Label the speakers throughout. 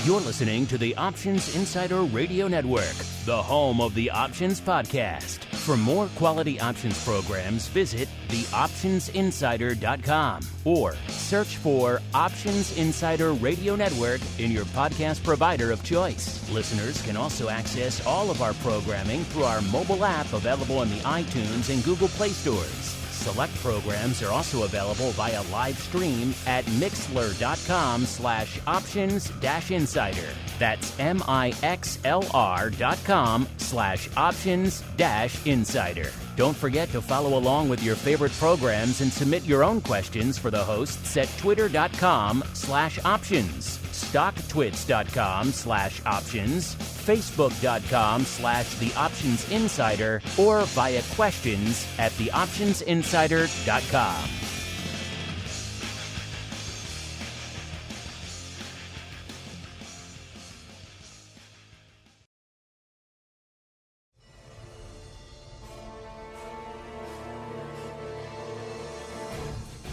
Speaker 1: You're listening to the Options Insider Radio Network, the home of the Options Podcast. For more quality options programs, visit theoptionsinsider.com or search for Options Insider Radio Network in your podcast provider of choice. Listeners can also access all of our programming through our mobile app available in the iTunes and Google Play stores. Select programs are also available via live stream at mixlr.com/options-insider. That's mixlr.com/options-insider. Don't forget to follow along with your favorite programs and submit your own questions for the hosts at twitter.com/options, stocktwits.com/options, facebook.com/theoptionsinsider, or via questions at theoptionsinsider.com.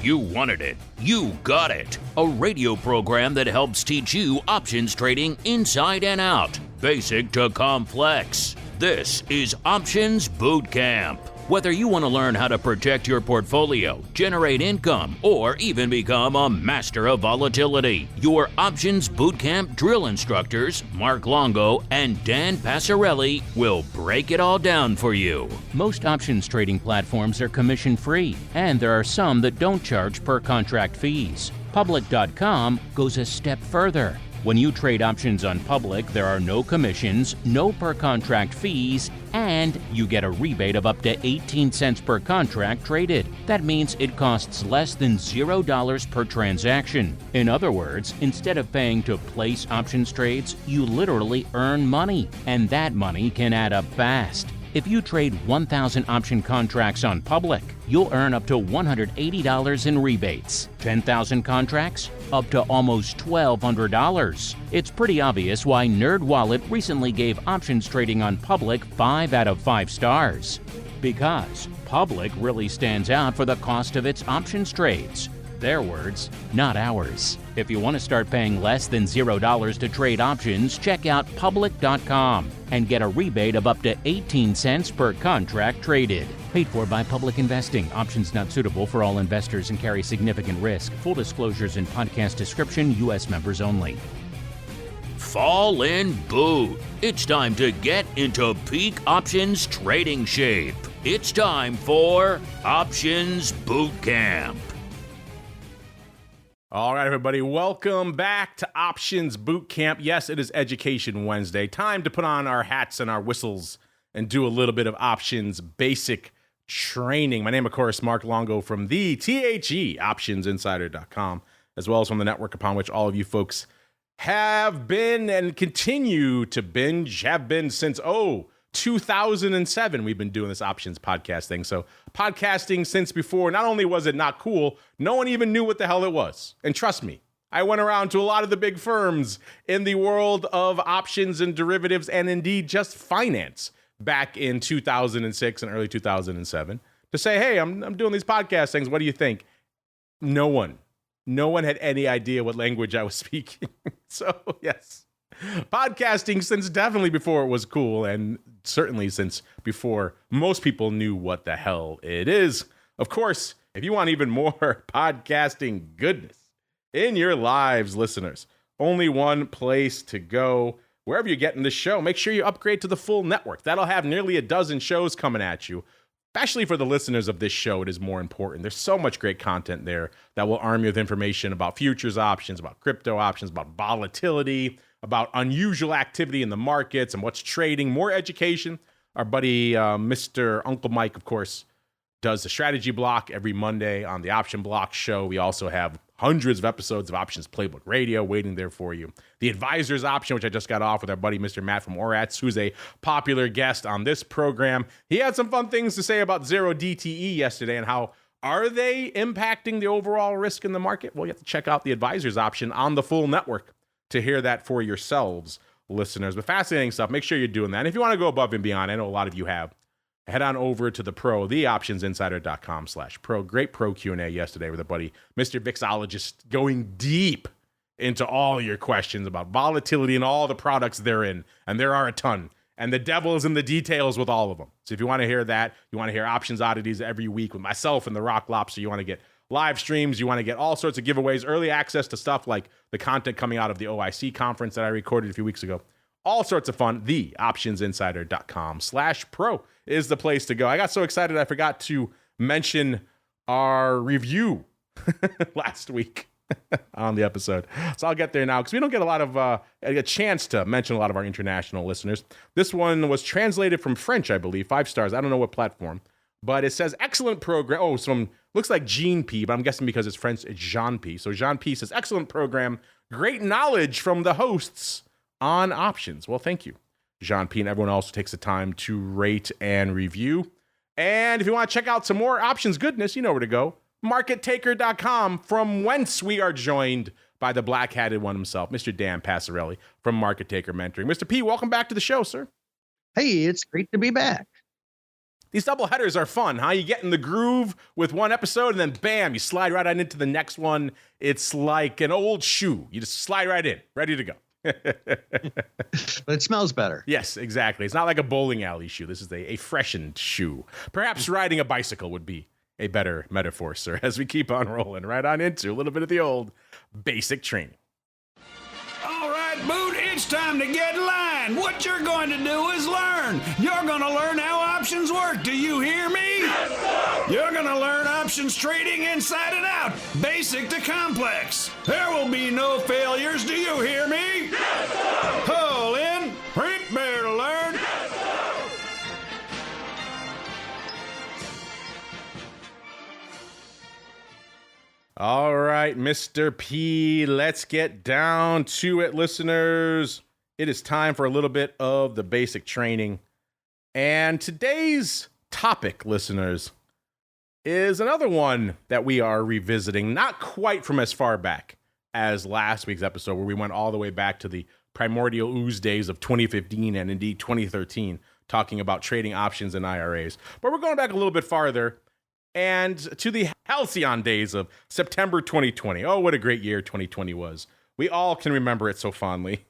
Speaker 1: You wanted it. You got it. A radio program that helps teach you options trading inside and out, basic to complex. This is Options Boot Camp. Whether you want to learn how to protect your portfolio, generate income, or even become a master of volatility, your Options Bootcamp drill instructors, Mark Longo and Dan Passarelli, will break it all down for you. Most options trading platforms are commission-free, and there are some that don't charge per contract fees. Public.com goes a step further. When you trade options on Public, there are no commissions, no per-contract fees, and you get a rebate of up to 18 cents per contract traded. That means it costs less than $0 per transaction. In other words, instead of paying to place options trades, you literally earn money, and that money can add up fast. If you trade 1,000 option contracts on Public, you'll earn up to $180 in rebates. 10,000 contracts? Up to almost $1,200. It's pretty obvious why NerdWallet recently gave options trading on Public 5 out of 5 stars. Because Public really stands out for the cost of its options trades. Their words, not ours. If you want to start paying less than $0 to trade options, check out Public.com and get a rebate of up to 18 cents per contract traded. Paid for by Public Investing. Options not suitable for all investors and carry significant risk. Full disclosures in podcast description. U.S. members only. Fall in boot. It's time to get into peak options trading shape. It's time for Options Boot Camp.
Speaker 2: All right, everybody, welcome back to Options Boot Camp. Yes, it is Education Wednesday. Time to put on our hats and our whistles and do a little bit of options basic training. My name, of course, Mark Longo from the optionsinsider.com, as well as from the network upon which all of you folks have been and continue to binge, have been since, 2007, we've been doing this options podcast thing. So podcasting since before, not only was it not cool, no one even knew what the hell it was. And trust me, I went around to a lot of the big firms in the world of options and derivatives and indeed just finance back in 2006 and early 2007 to say, hey, I'm doing these podcast things. What do you think? No one had any idea what language I was speaking. So yes. Podcasting since definitely before it was cool, and certainly since before most people knew what the hell it is. Of course, if you want even more podcasting goodness in your lives, listeners, only one place to go. Wherever you're getting this show, make sure you upgrade to the full network. That'll have nearly a dozen shows coming at you. Especially for the listeners of this show, it is more important. There's so much great content there that will arm you with information about futures options, about crypto options, about volatility, about unusual activity in the markets and what's trading, more education. Our buddy, Mr. Uncle Mike, of course, does the strategy block every Monday on the Option Block show. We also have hundreds of episodes of Options Playbook Radio waiting there for you. The Advisors option, which I just got off with our buddy, Mr. Matt from Oratz, who's a popular guest on this program. He had some fun things to say about zero DTE yesterday and how are they impacting the overall risk in the market? Well, you have to check out the Advisors option on the full network to hear that for yourselves, listeners. But fascinating stuff. Make sure you're doing that. And if you want to go above and beyond, I know a lot of you have, head on over to the pro, theoptionsinsider.com/pro. Great pro Q&A yesterday with a buddy, Mr. Vixologist, going deep into all your questions about volatility and all the products they're in. And there are a ton. And the devil is in the details with all of them. So if you want to hear that, you want to hear options oddities every week with myself and the Rock Lobster, you want to get live streams, you want to get all sorts of giveaways, early access to stuff like the content coming out of the OIC conference that I recorded a few weeks ago. All sorts of fun. TheOptionsInsider.com/pro is the place to go. I got so excited I forgot to mention our review last week on the episode. So I'll get there now because we don't get a chance to mention a lot of our international listeners. This one was translated from French, I believe, 5 stars. I don't know what platform, but it says excellent program. Oh, looks like Jean P, but I'm guessing because it's French, it's Jean P. So Jean P says excellent program, great knowledge from the hosts on options. Well, thank you, Jean P, and everyone else who takes the time to rate and review. And if you want to check out some more options goodness, you know where to go. MarketTaker.com, from whence we are joined by the black-hatted one himself, Mr. Dan Passarelli from Market Taker Mentoring. Mr. P, welcome back to the show, sir.
Speaker 3: Hey, it's great to be back.
Speaker 2: These double headers are fun, huh? You get in the groove with one episode, and then bam, you slide right on into the next one. It's like an old shoe. You just slide right in, ready to go.
Speaker 3: But it smells better.
Speaker 2: Yes, exactly. It's not like a bowling alley shoe. This is a freshened shoe. Perhaps riding a bicycle would be a better metaphor, sir, as we keep on rolling right on into a little bit of the old basic training.
Speaker 4: All right, Boot, it's time to get in line. What you're going to do is learn. You're going to learn how options work. Do you hear me? Yes, you're going to learn options trading inside and out, basic to complex. There will be no failures. Do you hear me? Yes, pull in, prepare to learn.
Speaker 2: All right, Mr. P, let's get down to it, listeners. It is time for a little bit of the basic training. And today's topic, listeners, is another one that we are revisiting, not quite from as far back as last week's episode, where we went all the way back to the primordial ooze days of 2015 and indeed 2013, talking about trading options and IRAs. But we're going back a little bit farther and to the halcyon days of September 2020. Oh, what a great year 2020 was. We all can remember it so fondly.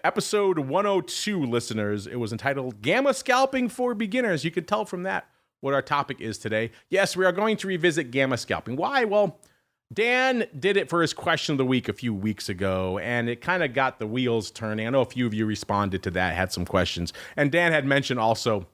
Speaker 2: Episode 102, listeners, it was entitled Gamma Scalping for Beginners. You could tell from that what our topic is today. Yes, we are going to revisit Gamma Scalping. Why? Well, Dan did it for his question of the week a few weeks ago, and it kind of got the wheels turning. I know a few of you responded to that, had some questions. And Dan had mentioned also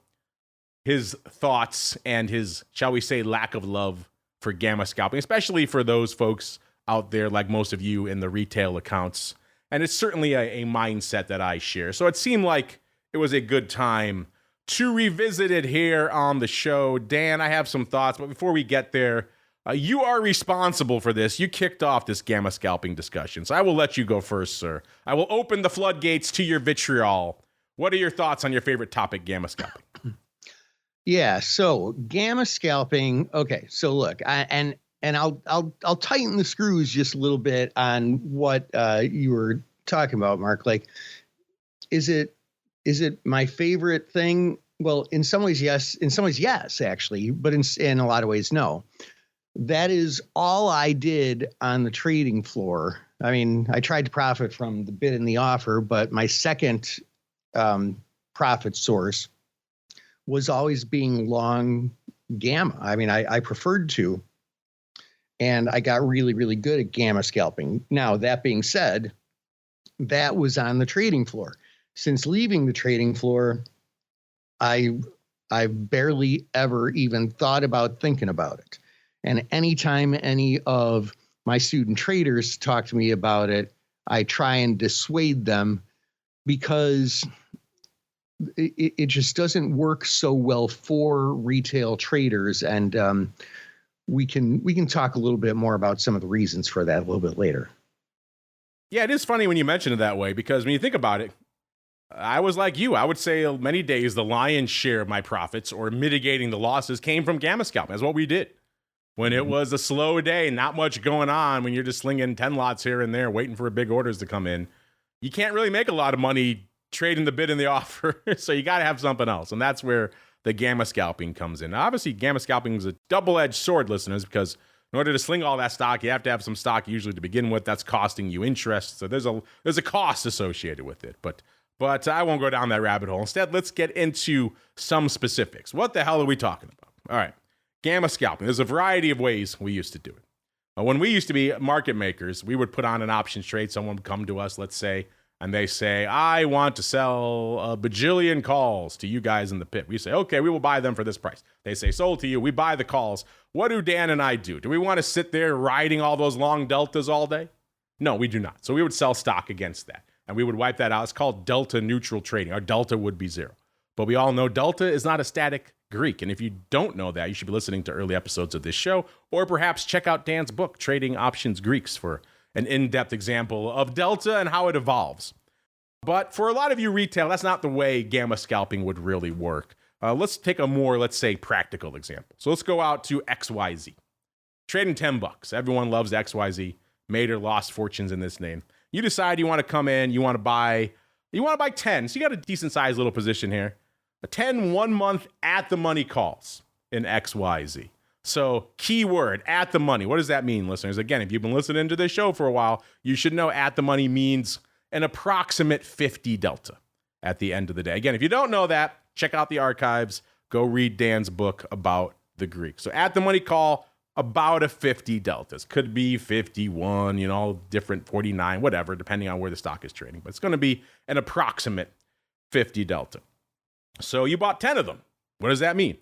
Speaker 2: his thoughts and his, shall we say, lack of love for Gamma Scalping, especially for those folks out there like most of you in the retail accounts. And it's certainly a mindset that I share. So it seemed like it was a good time to revisit it here on the show. Dan, I have some thoughts, but before we get there, you are responsible for this. You kicked off this Gamma Scalping discussion, so I will let you go first, sir. I will open the floodgates to your vitriol. What are your thoughts on your favorite topic, Gamma Scalping?
Speaker 3: Yeah, so Gamma Scalping. Okay, so look, I'll tighten the screws just a little bit on what you were talking about, Mark. Like, is it my favorite thing? Well, in some ways, yes. In some ways, yes, actually, but in a lot of ways, no. That is all I did on the trading floor. I mean, I tried to profit from the bid and the offer, but my second profit source was always being long Gamma. I mean, I preferred to, and I got really, really good at Gamma Scalping. Now, that being said, that was on the trading floor. Since leaving the trading floor, I barely ever even thought about thinking about it. And anytime any of my student traders talk to me about it, I try and dissuade them because it just doesn't work so well for retail traders. And we can talk a little bit more about some of the reasons for that a little bit later.
Speaker 2: Yeah, it is funny when you mention it that way, because when you think about it, I was like you. I would say many days the lion's share of my profits or mitigating the losses came from Gamma Scalping. That's what we did. When it was a slow day, not much going on, when you're just slinging 10 lots here and there, waiting for big orders to come in, you can't really make a lot of money trading the bid and the offer. So you got to have something else. And that's where the Gamma Scalping comes in. Now, obviously, Gamma Scalping is a double-edged sword, listeners, because In order to sling all that stock, you have to have some stock usually to begin with. That's costing you interest. So there's a cost associated with it. But I won't go down that rabbit hole. Instead, let's get into some specifics. What the hell are we talking about? All right. Gamma scalping. There's a variety of ways we used to do it. When we used to be market makers, we would put on an options trade. Someone would come to us, let's say, and they say, I want to sell a bajillion calls to you guys in the pit. We say, okay, we will buy them for this price. They say, sold to you. We buy the calls. What do Dan and I do? Do we want to sit there riding all those long deltas all day? No, we do not. So we would sell stock against that, and we would wipe that out. It's called delta neutral trading. Our delta would be zero. But we all know delta is not a static Greek. And if you don't know that, you should be listening to early episodes of this show, or perhaps check out Dan's book, Trading Options Greeks, for an in-depth example of delta and how it evolves. But for a lot of you retail, that's not the way gamma scalping would really work. Let's take a more, let's say, practical example. So let's go out to XYZ. Trading $10. Everyone loves XYZ. Made or lost fortunes in this name. You decide you want to come in, you want to buy 10. So you got a decent sized little position here. A 10 1 month at the money calls in XYZ. So keyword, at the money. What does that mean, listeners? Again, if you've been listening to this show for a while, you should know at the money means an approximate 50 delta at the end of the day. Again, if you don't know that, check out the archives. Go read Dan's book about the Greek. So at the money call, about a 50 deltas. Could be 51, different 49, whatever, depending on where the stock is trading. But it's going to be an approximate 50 delta. So you bought 10 of them. What does that mean?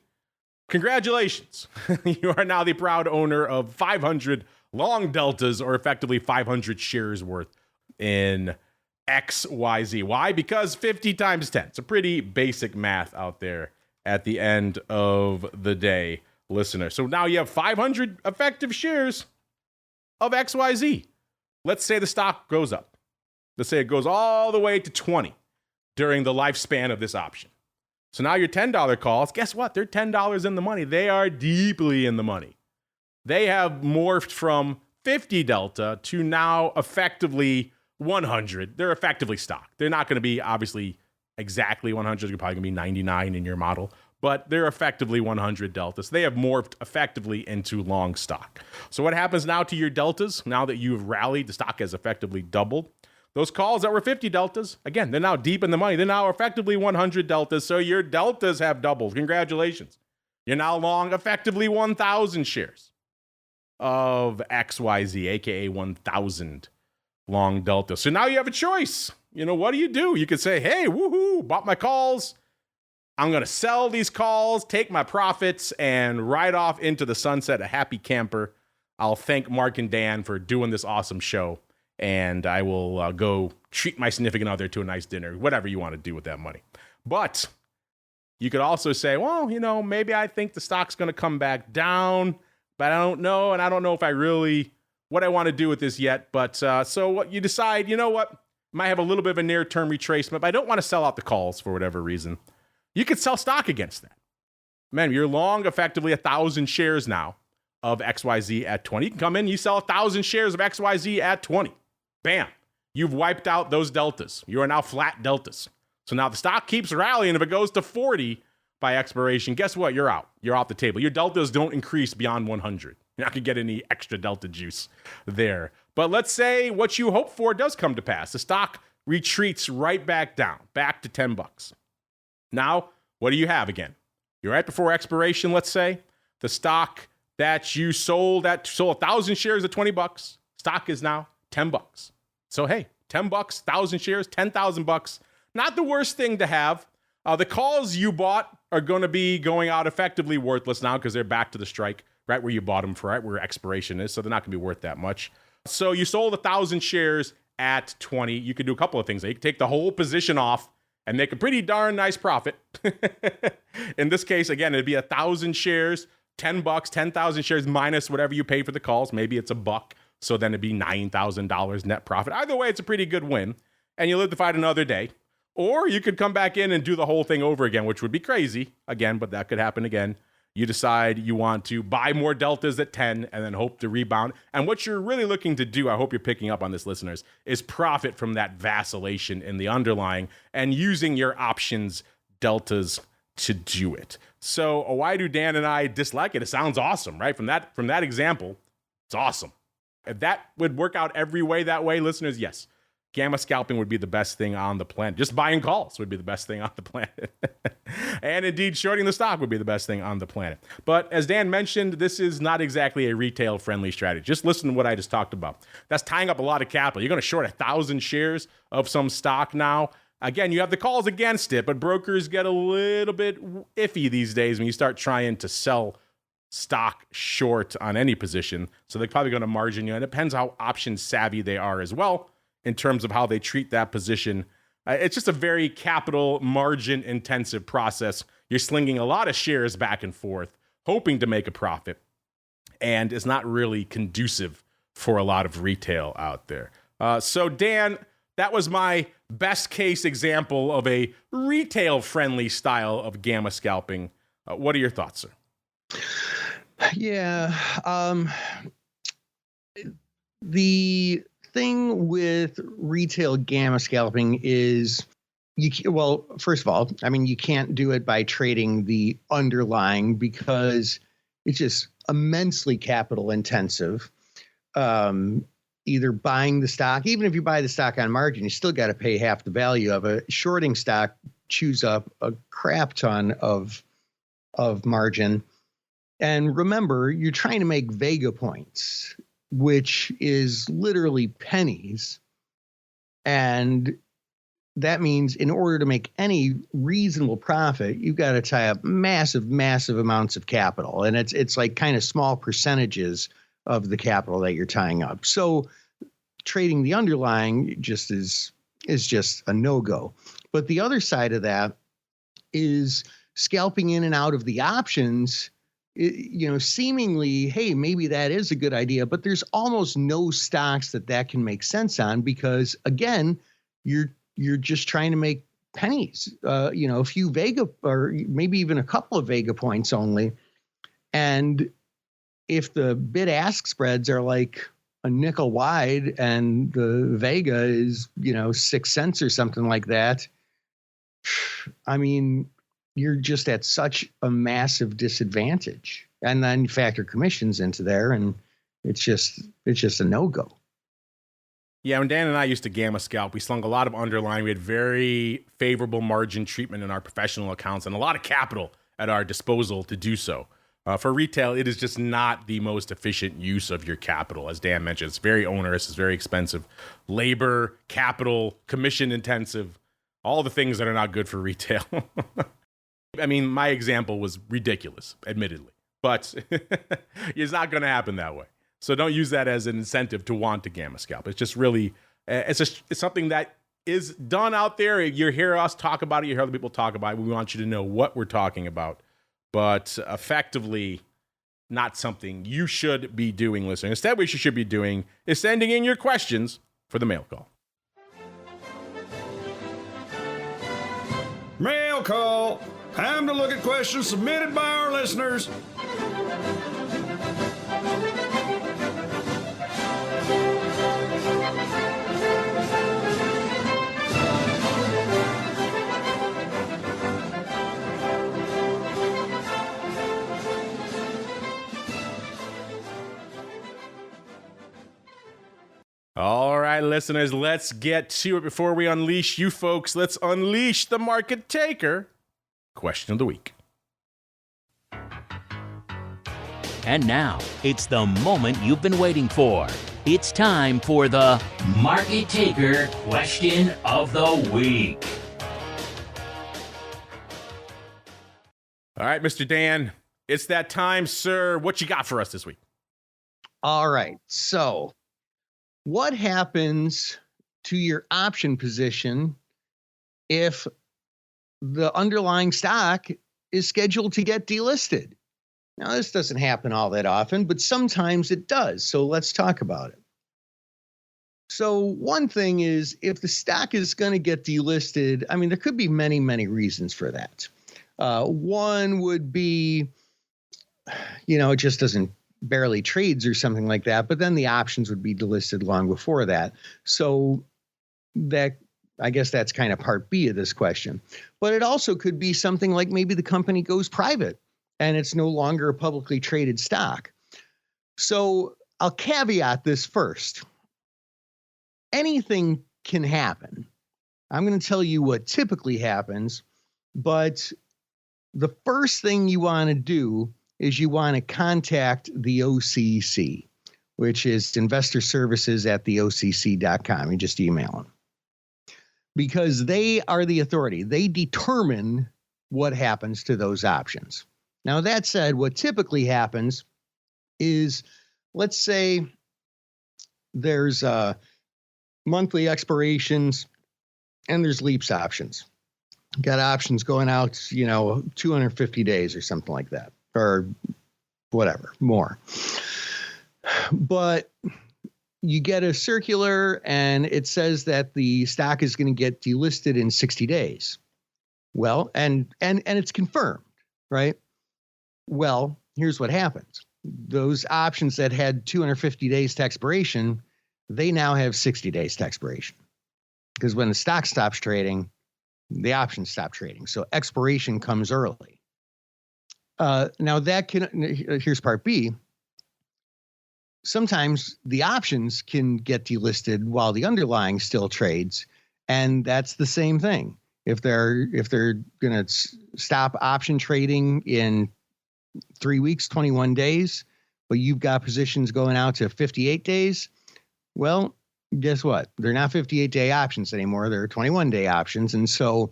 Speaker 2: Congratulations. You are now the proud owner of 500 long deltas, or effectively 500 shares worth in XYZ. Why? Because 50 times 10. It's a pretty basic math out there at the end of the day, listener. So now you have 500 effective shares of XYZ. Let's say the stock goes up. Let's say it goes all the way to 20 during the lifespan of this option. So now your $10 calls, guess what? They're $10 in the money. They are deeply in the money. They have morphed from 50 delta to now effectively 100. They're effectively stock. They're not going to be obviously exactly 100. They're probably going to be 99 in your model, but they're effectively 100 deltas. They have morphed effectively into long stock. So what happens now to your deltas? Now that you've rallied, the stock has effectively doubled. Those calls that were 50 deltas, again, they're now deep in the money. They're now effectively 100 deltas. So your deltas have doubled. Congratulations. You're now long effectively 1,000 shares of XYZ, aka 1,000 long delta. So now you have a choice. What do? You could say, hey, woohoo, bought my calls. I'm going to sell these calls, take my profits, and ride off into the sunset a happy camper. I'll thank Mark and Dan for doing this awesome show. And I will go treat my significant other to a nice dinner, whatever you want to do with that money. But you could also say, well, maybe I think the stock's going to come back down, but I don't know. And I don't know if what I want to do with this yet. But so what you decide, might have a little bit of a near-term retracement, but I don't want to sell out the calls for whatever reason. You could sell stock against that. Man, you're long effectively 1,000 shares now of XYZ at 20. You can come in, you sell 1,000 shares of XYZ at 20. Bam. You've wiped out those deltas. You are now flat deltas. So now the stock keeps rallying. If it goes to 40 by expiration, guess what? You're out. You're off the table. Your deltas don't increase beyond 100. You're not going to get any extra delta juice there. But let's say what you hope for does come to pass. The stock retreats right back down, back to $10. Now, what do you have again? You're right before expiration, let's say. The stock that you sold 1,000 shares at $20. Stock is now $10. So hey, $10, 1,000 shares, $10,000. Not the worst thing to have. The calls you bought are going to be going out effectively worthless now because they're back to the strike, right where you bought them for, right where expiration is. So they're not going to be worth that much. So you sold 1,000 shares at 20. You could do a couple of things. You could take the whole position off and make a pretty darn nice profit. In this case, again, it'd be 1,000 shares, $10, 10,000 shares minus whatever you pay for the calls. Maybe it's $1. So then it'd be $9,000 net profit. Either way, it's a pretty good win. And you live to fight another day. Or you could come back in and do the whole thing over again, which would be crazy again, but that could happen again. You decide you want to buy more deltas at 10 and then hope to rebound. And what you're really looking to do, I hope you're picking up on this, listeners, is profit from that vacillation in the underlying and using your options deltas to do it. So why do Dan and I dislike it? It sounds awesome, right? From that example, It's awesome. If that would work out every way that way, listeners, yes. Gamma scalping would be the best thing on the planet. Just buying calls would be the best thing on the planet. And indeed, shorting the stock would be the best thing on the planet. But as Dan mentioned, this is not exactly a retail-friendly strategy. Just listen to what I just talked about. That's tying up a lot of capital. You're going to short 1,000 shares of some stock now. Again, you have the calls against it, but brokers get a little bit iffy these days when you start trying to sell stock short on any position. So they're probably going to margin you. And it depends how option savvy they are as well in terms of how they treat that position. It's just a very capital margin intensive process. You're slinging a lot of shares back and forth, hoping to make a profit. And it's not really conducive for a lot of retail out there. So Dan, that was my best case example of a retail friendly style of gamma scalping. What are your thoughts, sir?
Speaker 3: Yeah. The thing with retail gamma scalping is first of all, I mean, you can't do it by trading the underlying because it's just immensely capital intensive. Either buying the stock, even if you buy the stock on margin, you still got to pay half the value of it. Shorting stock chews up a crap ton of margin. And remember, you're trying to make Vega points, which is literally pennies. And that means in order to make any reasonable profit, you've got to tie up massive, massive amounts of capital. And it's like kind of small percentages of the capital that you're tying up. So trading the underlying just is just a no-go. But the other side of that is scalping in and out of the options. Seemingly, hey, maybe that is a good idea, but there's almost no stocks that can make sense on because, again, you're just trying to make pennies, a few Vega or maybe even a couple of Vega points only. And if the bid-ask spreads are like a nickel wide and the Vega is, 6 cents or something like that, I mean, you're just at such a massive disadvantage. And then you factor commissions into there and it's just a no-go.
Speaker 2: Yeah, when Dan and I used to gamma scalp, we slung a lot of underlying. We had very favorable margin treatment in our professional accounts and a lot of capital at our disposal to do so. For retail, it is just not the most efficient use of your capital. As Dan mentioned, it's very onerous, it's very expensive. Labor, capital, commission intensive, all the things that are not good for retail. I mean, my example was ridiculous, admittedly, but it's not going to happen that way. So don't use that as an incentive to want to gamma scalp. It's just really, it's something that is done out there. You hear us talk about it. You hear other people talk about it. We want you to know what we're talking about, but effectively not something you should be doing, listening. Instead, what you should be doing is sending in your questions for the mail call.
Speaker 4: Mail call. Time to look at questions submitted by our listeners.
Speaker 2: All right, listeners, let's get to it. Before we unleash you folks, let's unleash the market taker. Question of the week.
Speaker 1: And now, it's the moment you've been waiting for. It's time for the Market Taker Question of the Week.
Speaker 2: All right, Mr. Dan, it's that time, sir. What you got for us this week?
Speaker 3: All right, so what happens to your option position if the underlying stock is scheduled to get delisted? Now, this doesn't happen all that often, but sometimes it does. So let's talk about it. So one thing is, if the stock is going to get delisted, I mean, there could be many, many reasons for that. One would be, it just doesn't barely trades or something like that, but then the options would be delisted long before that. So that, I guess that's kind of part B of this question. But it also could be something like maybe the company goes private and it's no longer a publicly traded stock. So I'll caveat this first. Anything can happen. I'm going to tell you what typically happens, but the first thing you want to do is you want to contact the OCC, which is investor services at theocc.com. You just email them because they are the authority. They determine what happens to those options. Now, that said, what typically happens is, let's say there's monthly expirations and there's leaps options. Got options going out, 250 days or something like that, or whatever, more. But you get a circular and it says that the stock is going to get delisted in 60 days. Well, and it's confirmed, right? Well, here's what happens. Those options that had 250 days to expiration, they now have 60 days to expiration. Because when the stock stops trading, the options stop trading. So expiration comes early. Now here's part B. Sometimes the options can get delisted while the underlying still trades. And that's the same thing. If they're going to stop option trading in 3 weeks, 21 days, but you've got positions going out to 58 days, well, guess what? They're not 58-day options anymore. They're 21-day options. And so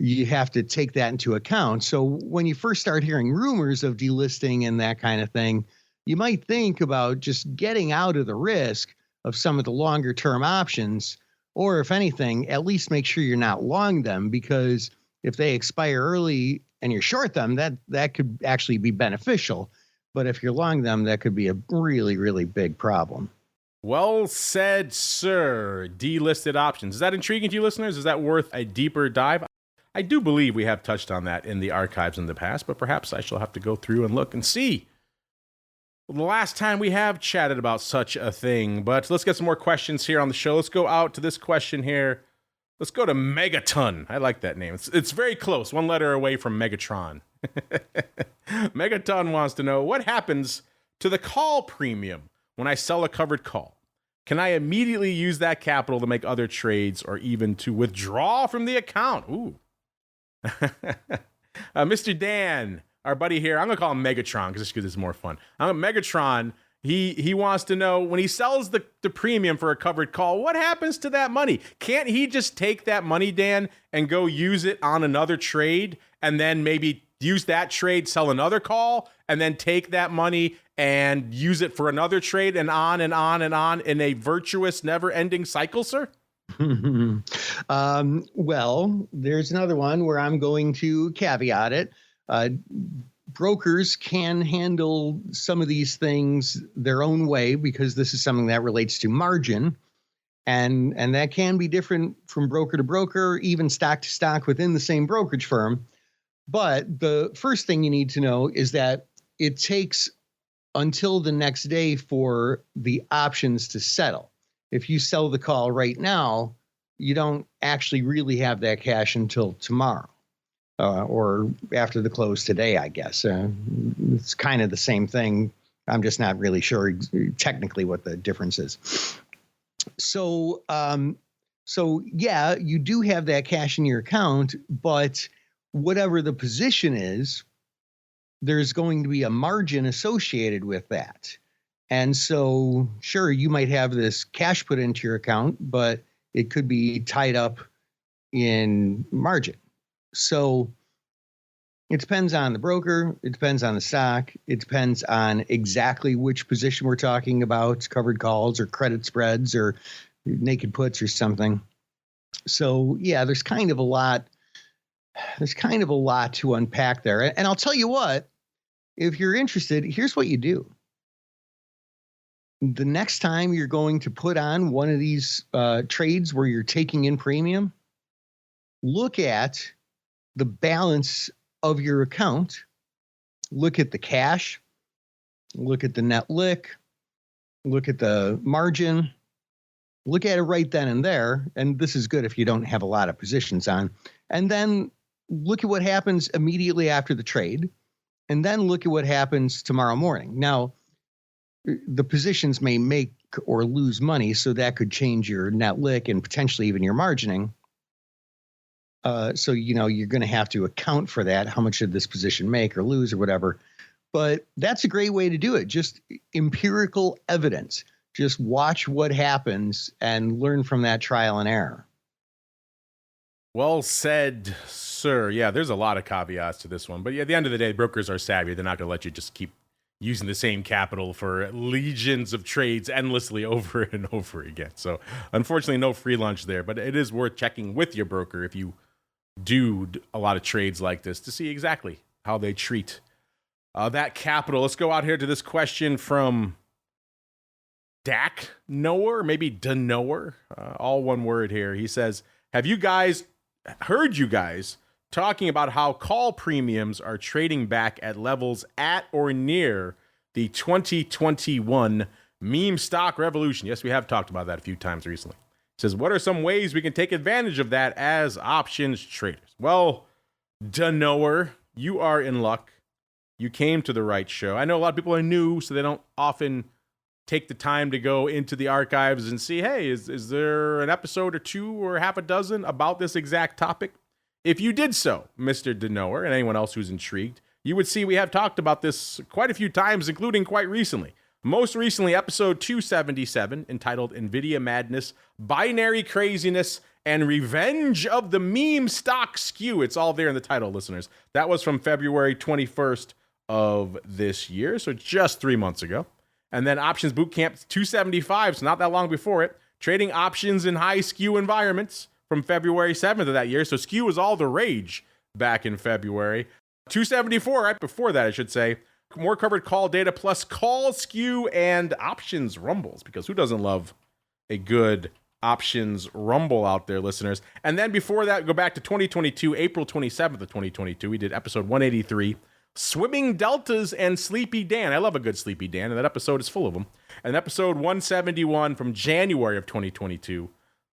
Speaker 3: you have to take that into account. So when you first start hearing rumors of delisting and that kind of thing, you might think about just getting out of the risk of some of the longer term options, or if anything, at least make sure you're not long them, because if they expire early and you're short them, that could actually be beneficial. But if you're long them, that could be a really, really big problem.
Speaker 2: Well said, sir. Delisted options. Is that intriguing to you, listeners? Is that worth a deeper dive? I do believe we have touched on that in the archives in the past, but perhaps I shall have to go through and look and see the last time we have chatted about such a thing. But let's get some more questions here on the show. Let's go out to this question here. Let's go to Megaton. I like that name. It's very close, one letter away from Megatron. Megaton wants to know, what happens to the call premium when I sell a covered call? Can I immediately use that capital to make other trades or even to withdraw from the account? Ooh. Mr. Dan, our buddy here, I'm going to call him Megatron because it's more fun. Megatron, he wants to know, when he sells the premium for a covered call, what happens to that money? Can't he just take that money, Dan, and go use it on another trade and then maybe use that trade, sell another call, and then take that money and use it for another trade and on and on and on in a virtuous, never-ending cycle, sir?
Speaker 3: Well, there's another one where I'm going to caveat it. Brokers can handle some of these things their own way because this is something that relates to margin. And that can be different from broker to broker, even stock to stock within the same brokerage firm. But the first thing you need to know is that it takes until the next day for the options to settle. If you sell the call right now, you don't actually really have that cash until tomorrow or after the close today, I guess. It's kind of the same thing. I'm just not really sure technically what the difference is. So yeah, you do have that cash in your account, but whatever the position is, there's going to be a margin associated with that. And so, sure, you might have this cash put into your account, but it could be tied up in margin. So it depends on the broker. It depends on the stock. It depends on exactly which position we're talking about, covered calls or credit spreads or naked puts or something. So, yeah, there's kind of a lot to unpack there. And I'll tell you what, if you're interested, here's what you do. The next time you're going to put on one of these trades where you're taking in premium, look at the balance of your account, look at the cash, look at the net lick, look at the margin, look at it right then and there. And this is good if you don't have a lot of positions on. And then look at what happens immediately after the trade, and then look at what happens tomorrow morning. Now, the positions may make or lose money, so that could change your net lick and potentially even your margining. So, you're going to have to account for that. How much did this position make or lose or whatever? But that's a great way to do it. Just empirical evidence. Just watch what happens and learn from that trial and error.
Speaker 2: Well said, sir. Yeah, there's a lot of caveats to this one. But at the end of the day, brokers are savvy. They're not going to let you just keep using the same capital for legions of trades endlessly over and over again. So unfortunately, no free lunch there. But it is worth checking with your broker if you do a lot of trades like this to see exactly how they treat that capital. Let's go out here to this question from Dak Knower, maybe Denower, all one word here. He says, have you guys heard you guys talking about how call premiums are trading back at levels at or near the 2021 meme stock revolution? Yes, we have talked about that a few times recently. It says, what are some ways we can take advantage of that as options traders? Well, Denower, you are in luck. You came to the right show. I know a lot of people are new, so they don't often take the time to go into the archives and see, hey, is there an episode or two or half a dozen about this exact topic? If you did so, Mr. Denower, and anyone else who's intrigued, you would see we have talked about this quite a few times, including quite recently. Most recently, episode 277, entitled NVIDIA Madness, Binary Craziness, and Revenge of the Meme Stock Skew. It's all there in the title, listeners. That was from February 21st of this year, so just 3 months ago. And then Options Bootcamp 275, so not that long before it, trading options in high skew environments from February 7th of that year. So skew was all the rage back in February. 274, right before that, I should say. More covered call data plus call skew and options rumbles, because who doesn't love a good options rumble out there, listeners? And then before that, go back to 2022, April 27th of 2022. We did episode 183, Swimming Deltas and Sleepy Dan. I love a good Sleepy Dan, and that episode is full of them. And episode 171 from January of 2022,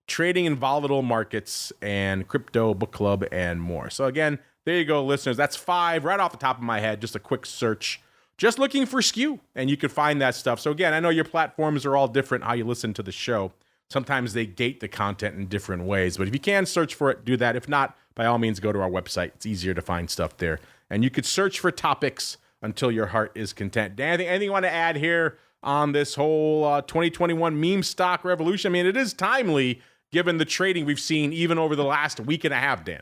Speaker 2: Trading in Volatile Markets and Crypto Book Club and more. So again, there you go, listeners. That's 5 right off the top of my head, just a quick search. Just looking for skew, and you can find that stuff. So again, I know your platforms are all different, how you listen to the show. Sometimes they gate the content in different ways, but if you can search for it, do that. If not, by all means, go to our website. It's easier to find stuff there. And you could search for topics until your heart is content. Dan, anything you want to add here on this whole 2021 meme stock revolution? I mean, it is timely given the trading we've seen even over the last week and a half, Dan.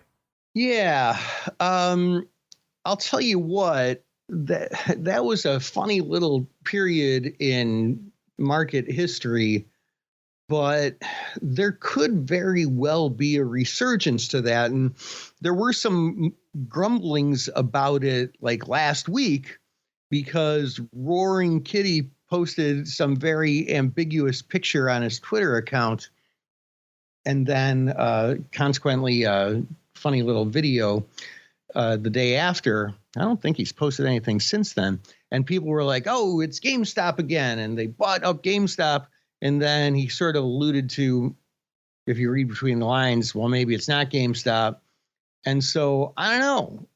Speaker 3: Yeah. I'll tell you what, that was a funny little period in market history, but there could very well be a resurgence to that. And there were some grumblings about it like last week, because Roaring Kitty posted some very ambiguous picture on his Twitter account. And then consequently, funny little video the day after. I don't think he's posted anything since then. And people were like, oh, it's GameStop again. And they bought up GameStop. And then he sort of alluded to, if you read between the lines, well, maybe it's not GameStop. And so I don't know.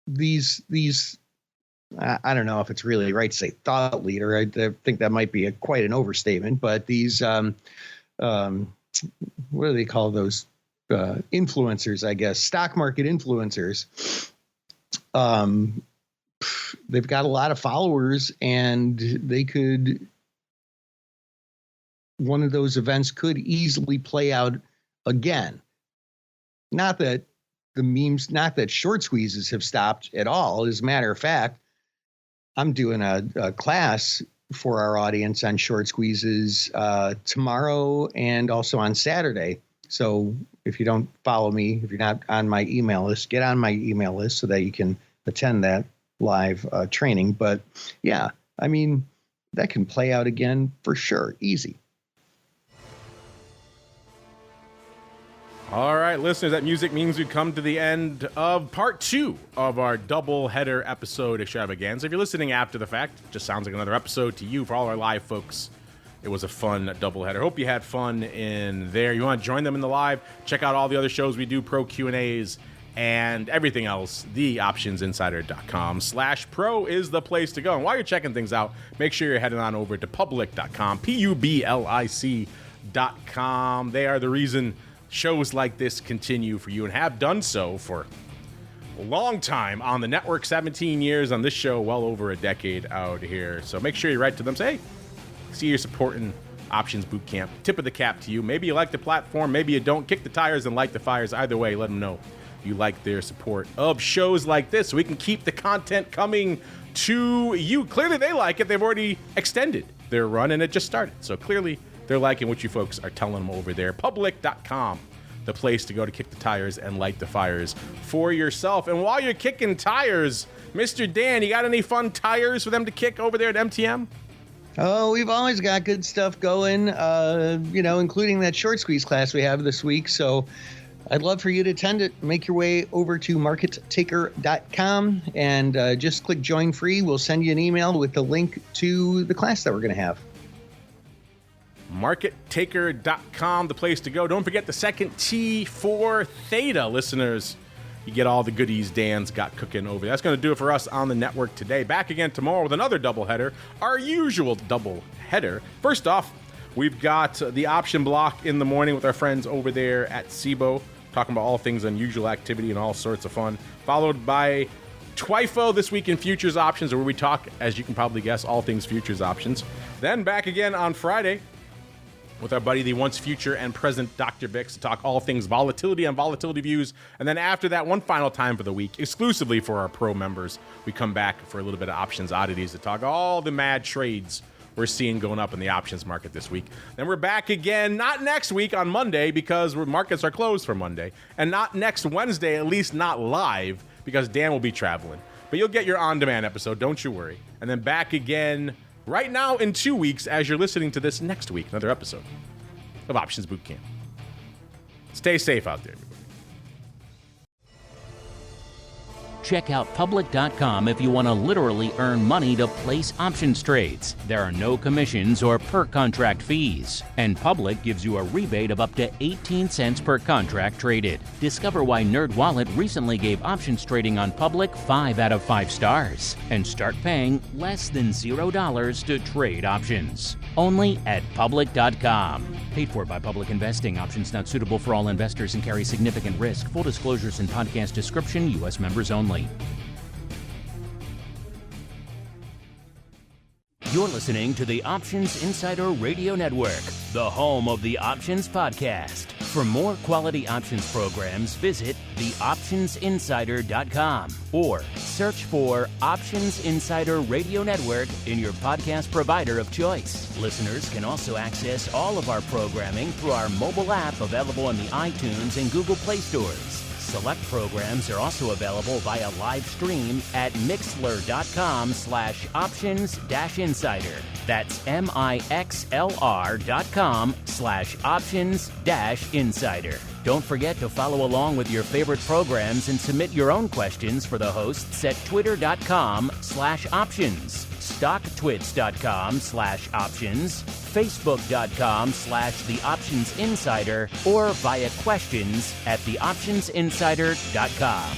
Speaker 3: These I don't know if it's really right to say thought leader. I think that might be quite an overstatement. But these, what do they call those? Influencers, I guess, stock market influencers. They've got a lot of followers, and they could, one of those events could easily play out again. Not that the memes, not that short squeezes have stopped at all. As a matter of fact, I'm doing a class for our audience on short squeezes tomorrow and also on Saturday. So if you don't follow me, if you're not on my email list, get on my email list so that you can attend that live training. But yeah, I mean, that can play out again for sure. Easy.
Speaker 2: All right, listeners, that music means we've come to the end of part 2 of our double header episode extravaganza. If you're listening after the fact, it just sounds like another episode to you. For all our live folks, it was a fun doubleheader. Hope you had fun in there. You want to join them in the live? Check out all the other shows we do, pro Q&As and everything else, theoptionsinsider.com/pro is the place to go. And while you're checking things out, make sure you're heading on over to public.com, public.com. They are the reason shows like this continue for you and have done so for a long time on the network, 17 years on this show, well over a decade out here. So make sure you write to them, say, hey, see you're supporting Options Bootcamp. Tip of the cap to you. Maybe you like the platform, maybe you don't. Kick the tires and light the fires. Either way, let them know you like their support of shows like this so we can keep the content coming to you. Clearly they like it. They've already extended their run and it just started. So clearly they're liking what you folks are telling them over there. Public.com, the place to go to kick the tires and light the fires for yourself. And while you're kicking tires, Mr. Dan, you got any fun tires for them to kick over there at MTM?
Speaker 3: Oh, we've always got good stuff going, including that short squeeze class we have this week. So I'd love for you to attend it. Make your way over to markettaker.com and just click join free. We'll send you an email with the link to the class that we're going to have.
Speaker 2: Markettaker.com, the place to go. Don't forget the second T for Theta, listeners. You get all the goodies Dan's got cooking over there. That's going to do it for us on the network today. Back again tomorrow with another doubleheader, our usual doubleheader. First off, we've got the option block in the morning with our friends over there at SIBO, talking about all things unusual activity and all sorts of fun. Followed by TWIFO, This Week in Futures Options, where we talk, as you can probably guess, all things futures options. Then back again on Friday with our buddy, the once future and present Dr. Bix, to talk all things volatility and volatility views. And then after that, one final time for the week, exclusively for our pro members, we come back for a little bit of options oddities to talk all the mad trades we're seeing going up in the options market this week. Then we're back again, not next week on Monday because markets are closed for Monday, and not next Wednesday, at least not live, because Dan will be traveling. But you'll get your on-demand episode, don't you worry. And then back again right now in 2 weeks as you're listening to this next week, another episode of Options Bootcamp. Stay safe out there, everybody.
Speaker 1: Check out public.com if you want to literally earn money to place options trades. There are no commissions or per contract fees. And Public gives you a rebate of up to 18 cents per contract traded. Discover why NerdWallet recently gave options trading on Public 5 out of 5 stars. And start paying less than $0 to trade options. Only at public.com. Paid for by Public Investing. Options not suitable for all investors and carry significant risk. Full disclosures and podcast description. U.S. members only. You're listening to the Options Insider Radio Network, the home of the Options Podcast. For more quality options programs, visit theoptionsinsider.com or search for Options Insider Radio Network in your podcast provider of choice. Listeners can also access all of our programming through our mobile app available in the iTunes and Google Play stores. Select programs are also available via live stream at mixlr.com/options-insider. That's mixlr.com/options-insider. Don't forget to follow along with your favorite programs and submit your own questions for the hosts at twitter.com/options, stocktwits.com/options, facebook.com/theoptionsinsider, or via questions at theoptionsinsider.com.